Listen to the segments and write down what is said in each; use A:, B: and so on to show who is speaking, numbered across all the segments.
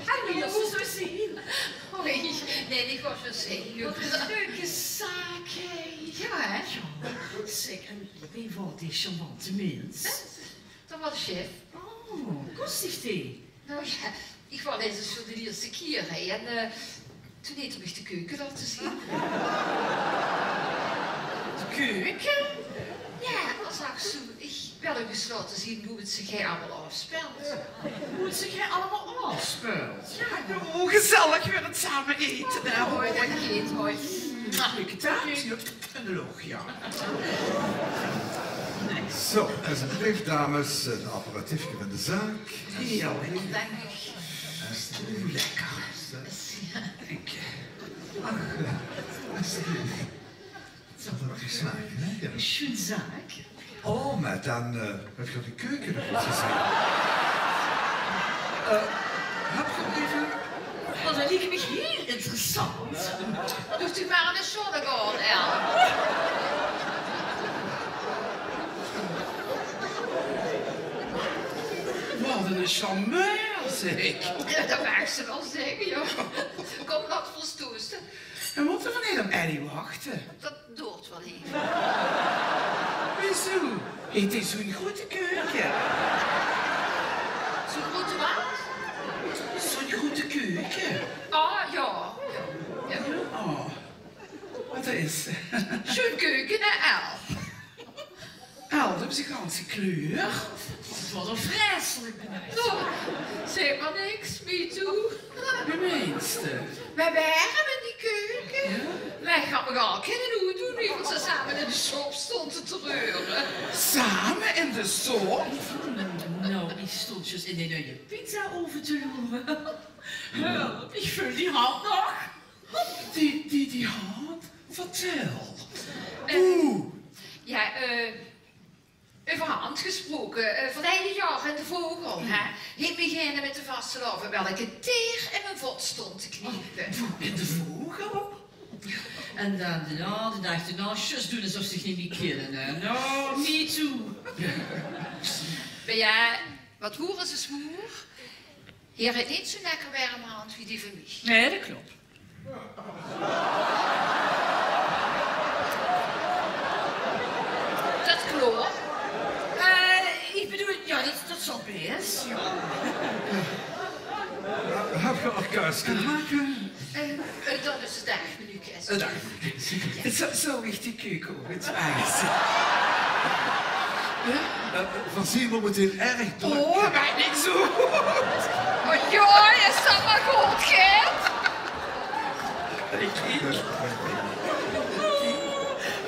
A: Hallo, zo zien.
B: Hoi. Nee, ik was zo zenuwachtig.
A: Wat een leuke zaak, hé.
B: Ja, hè?
A: Ja. Zeg, en wie wordt die charmante mens?
B: Dat was de chef.
A: Oh, kostig die?
B: Nou ja, ik was eens voor de eerste keer, hè. En toen heeft hij me de keuken laten zien.
A: De keuken?
B: Ja, als ik zo... Ik wil u eens laten zien hoe het zich allemaal afspeelt.
A: Hoe het zich allemaal afspeelt.
B: Ja,
A: Oh, gezellig weer het samen eten.
B: nou, mooi, dat kind, mooi.
A: Ik taart. En de loog, ja.
C: Zo, alsjeblieft dames, een aperitiefje van de zaak.
A: Ja,
B: Dank u.
A: Oeh, lekker. Dank je.
C: Ach, alsjeblieft. Het zal er nog eens smaken, hè? Ja.
A: Schöne zaak.
C: Oh, maar dan heb je de keuken nog eens gezien. Heb je even...
A: Oh, dat lijkt me heel interessant.
B: Doet u maar aan de zonnegaan, El.
A: Wat een charmeur, zeg.
B: Ja, dat mag ze wel zeggen, joh. Kom, laat voor ons toesten.
A: We moeten van hier op Ellie wachten.
B: Dat doort wel even.
A: Wieso? Het is zo'n goede keuken.
B: Zo goed wat?
A: Zo'n goede keuken.
B: Ah, ja. Ja.
A: Oh, wat is ze?
B: Zo'n keuken, hè, El.
A: El, dat is een ganse kleur. Wat een vreselijk benauwd.
B: Oh, zeg maar niks, me too.
A: De minste.
B: Wij waren in die keuken. Wij gaan me al kennen hoe doen, nu, want ze samen in de shop stonden te reuren.
A: Samen in de soep? Nou, die stondjes in de nieuwe pizza over te loeren. Help, ik voel die hand nog. Die hand? Vertel. Oeh.
B: Ja, over hand gesproken, van hele jaar en de vogel, hè. Ik beginnen met de vasteloven welke teer in mijn vod stond te kniepen.
A: In de vogel? En dan de dag erna, just doen alsof ze zich niet meer kennen, hè. No, me too.
B: Maar ja, wat horen ze zwoer? Hier heeft niet zo lekker warme hand wie die van mij.
A: Nee, dat klopt.
B: Dat klopt.
A: Ik bedoel, ja, dat zal best. Ja.
C: Heb je elkaar kunnen maken?
B: Dat is het dagmenuutjes.
A: Dag. Zo ligt die keuken ook het ijs.
C: Van zien momenteel erg druk.
A: Oh, mij niet zo.
B: Oh ja, je staat maar goed, kind.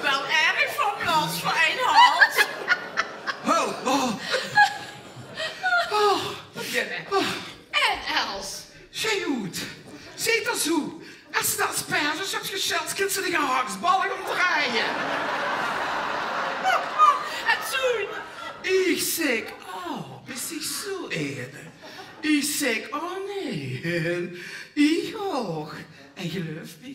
A: Wel erg van plaats voor een hand.
B: En Els.
A: Zij goed. Ziet dat zo. Als dat asperges op gescheld kunt ze de gehaksballen omdraaien. En toen. Ik zeg, oh, is die zo een? Ik zeg, oh nee, ik ook. En geloof me,